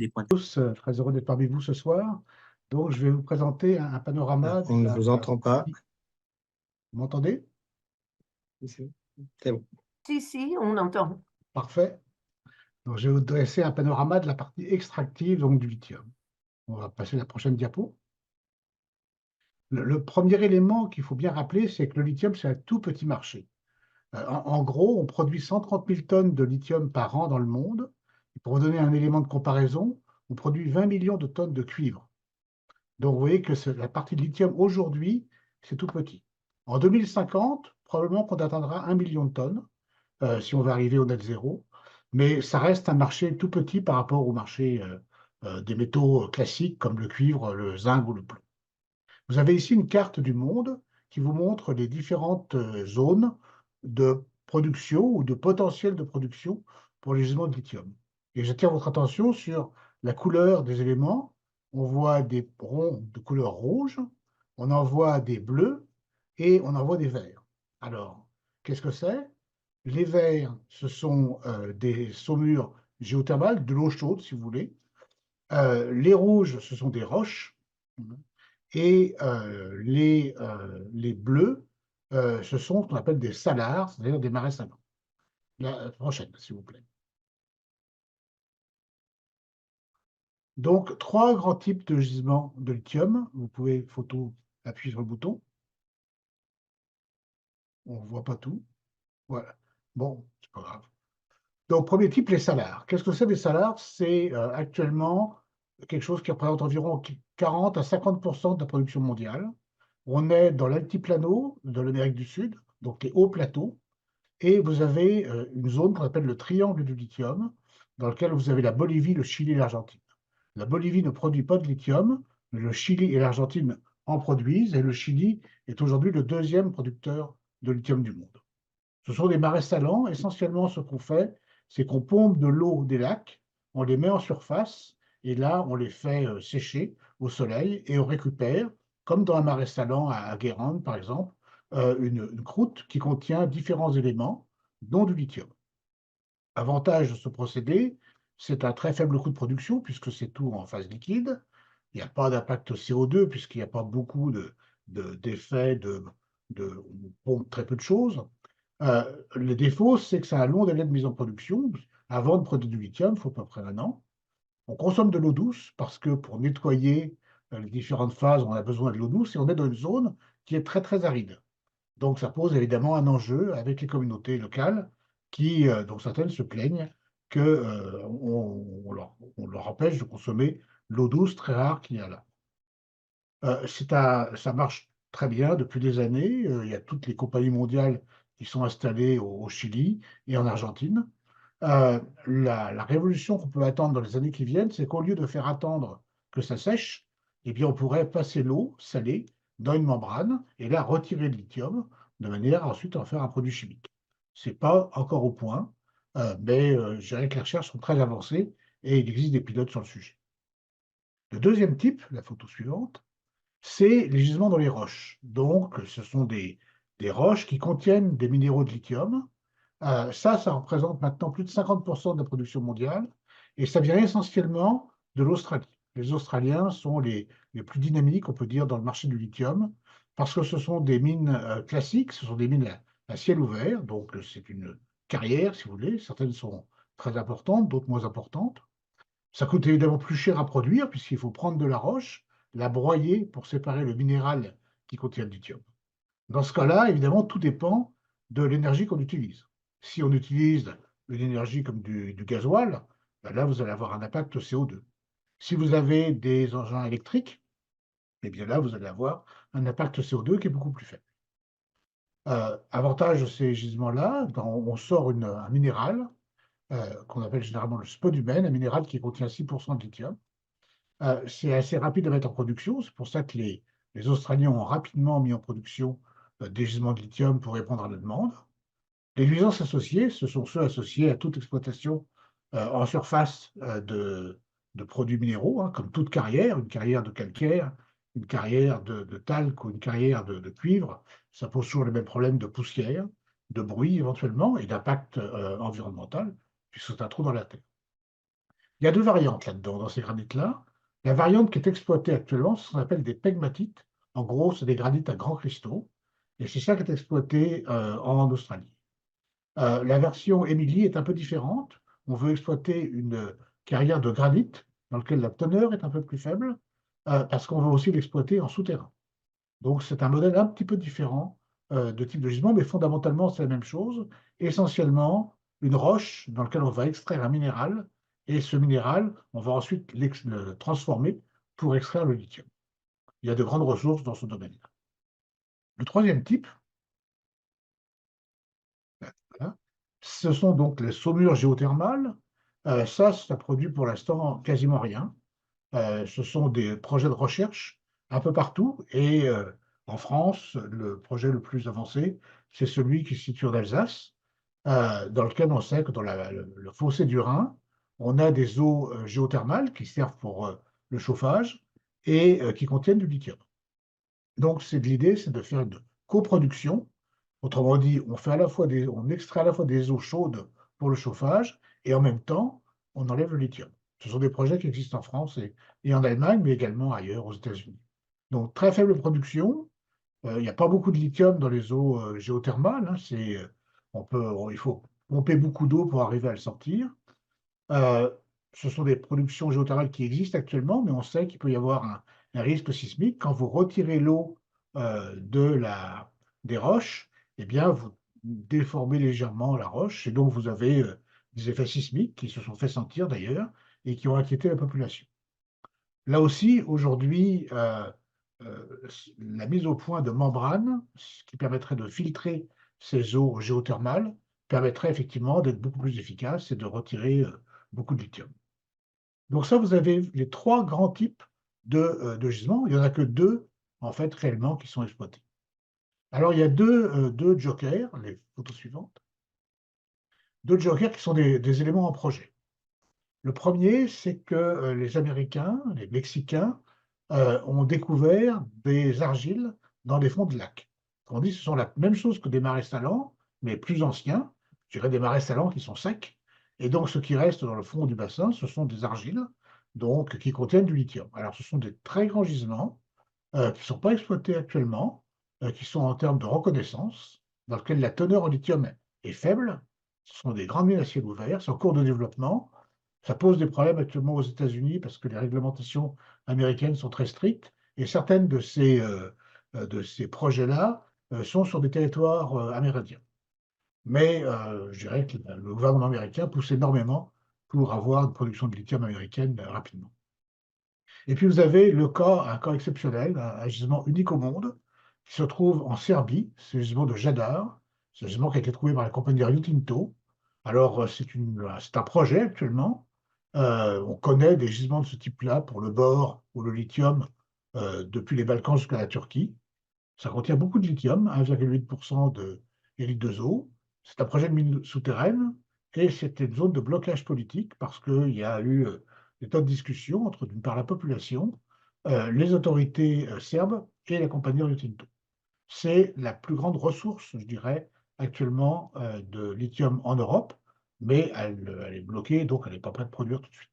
des points. Tous, très heureux d'être parmi vous ce soir. Donc, je vais vous présenter un panorama On de ne la vous entend pas. partie. Vous m'entendez? C'est bon. Si, on entend. Parfait. Donc, je vais vous dresser un panorama de la partie extractive donc, du lithium. On va passer à la prochaine diapo. Le premier élément qu'il faut bien rappeler, c'est que le lithium, c'est un tout petit marché. En gros, on produit 130 000 tonnes de lithium par an dans le monde. Et pour vous donner un élément de comparaison, on produit 20 millions de tonnes de cuivre. Donc, vous voyez que la partie de lithium aujourd'hui, c'est tout petit. En 2050, probablement qu'on atteindra 1 million de tonnes, si on va arriver au net zéro. Mais ça reste un marché tout petit par rapport au marché des métaux classiques comme le cuivre, le zinc ou le plomb. Vous avez ici une carte du monde qui vous montre les différentes zones de production ou de potentiel de production pour les gisements de lithium. Et j'attire votre attention sur la couleur des éléments. On voit des ronds de couleur rouge, on en voit des bleus et on en voit des verts. Alors, qu'est-ce que c'est? Les verts, ce sont des saumures géothermales, de l'eau chaude si vous voulez. Les rouges, ce sont des roches. Et les bleus, ce sont ce qu'on appelle des salars, c'est-à-dire des marais salants. La prochaine, s'il vous plaît. Donc, trois grands types de gisements de lithium. Vous pouvez, appuyer sur le bouton. On ne voit pas tout. Voilà. Bon, c'est pas grave. Donc, premier type, les salars. Qu'est-ce que c'est des salars? C'est actuellement quelque chose qui représente environ 40 à 50% de la production mondiale. On est dans l'altiplano de l'Amérique du Sud, donc les hauts plateaux, et vous avez une zone qu'on appelle le triangle du lithium, dans lequel vous avez la Bolivie, le Chili et l'Argentine. La Bolivie ne produit pas de lithium, mais le Chili et l'Argentine en produisent, et le Chili est aujourd'hui le deuxième producteur de lithium du monde. Ce sont des marais salants. Essentiellement, ce qu'on fait, c'est qu'on pompe de l'eau des lacs, on les met en surface, et là, on les fait sécher au soleil, et on récupère, comme dans un marais salant à Guérande, par exemple, une croûte qui contient différents éléments, dont du lithium. Avantage de ce procédé, c'est un très faible coût de production, puisque c'est tout en phase liquide. Il n'y a pas d'impact CO2, puisqu'il n'y a pas beaucoup d'effets on pompe très peu de choses. Le défaut, c'est que ça a un long délai de mise en production. Avant de produire du lithium, il faut à peu près un an. On consomme de l'eau douce parce que pour nettoyer les différentes phases, on a besoin de l'eau douce et on est dans une zone qui est très très aride. Donc ça pose évidemment un enjeu avec les communautés locales qui, dont certaines se plaignent qu'on on leur empêche de consommer l'eau douce très rare qu'il y a là. Ça marche très bien depuis des années. Il y a toutes les compagnies mondiales qui sont installées au Chili et en Argentine. La révolution qu'on peut attendre dans les années qui viennent, c'est qu'au lieu de faire attendre que ça sèche, eh bien, on pourrait passer l'eau salée dans une membrane et là retirer le lithium de manière à ensuite en faire un produit chimique. Ce n'est pas encore au point, mais je dirais que les recherches sont très avancées et il existe des pilotes sur le sujet. Le deuxième type, la photo suivante, c'est les gisements dans les roches. Donc, ce sont des roches qui contiennent des minéraux de lithium. Ça représente maintenant plus de 50% de la production mondiale et ça vient essentiellement de l'Australie. Les Australiens sont les plus dynamiques, on peut dire, dans le marché du lithium parce que ce sont des mines classiques, ce sont des mines à ciel ouvert, donc c'est une carrière, si vous voulez. Certaines sont très importantes, d'autres moins importantes. Ça coûte évidemment plus cher à produire puisqu'il faut prendre de la roche, la broyer pour séparer le minéral qui contient le lithium. Dans ce cas-là, évidemment, tout dépend de l'énergie qu'on utilise. Si on utilise une énergie comme du gasoil, ben là, vous allez avoir un impact CO2. Si vous avez des engins électriques, eh bien là, vous allez avoir un impact CO2 qui est beaucoup plus faible. Avantage de ces gisements-là, on sort un minéral qu'on appelle généralement le spodumène, un minéral qui contient 6% de lithium. C'est assez rapide à mettre en production, c'est pour ça que les Australiens ont rapidement mis en production des gisements de lithium pour répondre à la demande. Les nuisances associées, ce sont ceux associés à toute exploitation en surface de produits minéraux, hein, comme toute carrière, une carrière de calcaire, une carrière de talc ou une carrière de cuivre. Ça pose toujours les mêmes problèmes de poussière, de bruit éventuellement et d'impact environnemental, puisque c'est un trou dans la terre. Il y a deux variantes là-dedans, dans ces granites-là. La variante qui est exploitée actuellement, c'est ce qu'on appelle des pegmatites. En gros, c'est des granites à grands cristaux. Et c'est ça qui est exploité en Australie. La version Emily est un peu différente. On veut exploiter une carrière de granit dans laquelle la teneur est un peu plus faible, parce qu'on veut aussi l'exploiter en souterrain. Donc c'est un modèle un petit peu différent de type de gisement, mais fondamentalement c'est la même chose. Essentiellement, une roche dans laquelle on va extraire un minéral, et ce minéral, on va ensuite le transformer pour extraire le lithium. Il y a de grandes ressources dans ce domaine-là. Le troisième type, voilà, ce sont donc les saumures géothermales. Ça produit pour l'instant quasiment rien. Ce sont des projets de recherche un peu partout. Et en France, le projet le plus avancé, c'est celui qui se situe en Alsace, dans lequel on sait que dans le fossé du Rhin, on a des eaux géothermales qui servent pour le chauffage et qui contiennent du lithium. Donc, l'idée, c'est de faire une coproduction. Autrement dit, on extrait à la fois des eaux chaudes pour le chauffage et en même temps, on enlève le lithium. Ce sont des projets qui existent en France et en Allemagne, mais également ailleurs, aux États-Unis. Donc, très faible production. Il n'y a pas beaucoup de lithium dans les eaux géothermales, hein. Il faut pomper beaucoup d'eau pour arriver à le sortir. Euh, Ce sont des productions géothermales qui existent actuellement, mais on sait qu'il peut y avoir un risque sismique. Quand vous retirez l'eau des roches, eh bien, vous déformez légèrement la roche, et donc vous avez des effets sismiques qui se sont fait sentir d'ailleurs et qui ont inquiété la population. Là aussi, aujourd'hui, la mise au point de membranes, ce qui permettrait de filtrer ces eaux géothermales, permettrait effectivement d'être beaucoup plus efficace et de retirer beaucoup de lithium. Donc ça, vous avez les trois grands types de gisements. Il n'y en a que deux, en fait, réellement, qui sont exploités. Alors, il y a deux jokers, les photos suivantes, deux jokers qui sont des éléments en projet. Le premier, c'est que les Américains, les Mexicains, ont découvert des argiles dans des fonds de lacs. On dit que ce sont la même chose que des marais salants, mais plus anciens. Je dirais des marais salants qui sont secs. Et donc, ce qui reste dans le fond du bassin, ce sont des argiles donc, qui contiennent du lithium. Alors, ce sont des très grands gisements qui ne sont pas exploités actuellement, qui sont en termes de reconnaissance, dans lesquels la teneur en lithium est faible. Ce sont des grandes mines à ciel ouvert, c'est en cours de développement. Ça pose des problèmes actuellement aux États-Unis parce que les réglementations américaines sont très strictes et certaines de ces projets-là sont sur des territoires amérindiens. Mais je dirais que le gouvernement américain pousse énormément pour avoir une production de lithium américaine rapidement. Et puis vous avez un cas exceptionnel, un gisement unique au monde, qui se trouve en Serbie, c'est le gisement de Jadar. C'est un gisement qui a été trouvé par la compagnie Rio Tinto. Alors c'est un projet actuellement. On connaît des gisements de ce type-là pour le bore ou le lithium depuis les Balkans jusqu'à la Turquie. Ça contient beaucoup de lithium, 1,8% de Li2O. C'est un projet de mine souterraine et c'était une zone de blocage politique parce qu'il y a eu des tas de discussions entre, d'une part, la population, les autorités serbes et la compagnie Rio Tinto. C'est la plus grande ressource, je dirais, actuellement de lithium en Europe, mais elle est bloquée, donc elle n'est pas prête de produire tout de suite.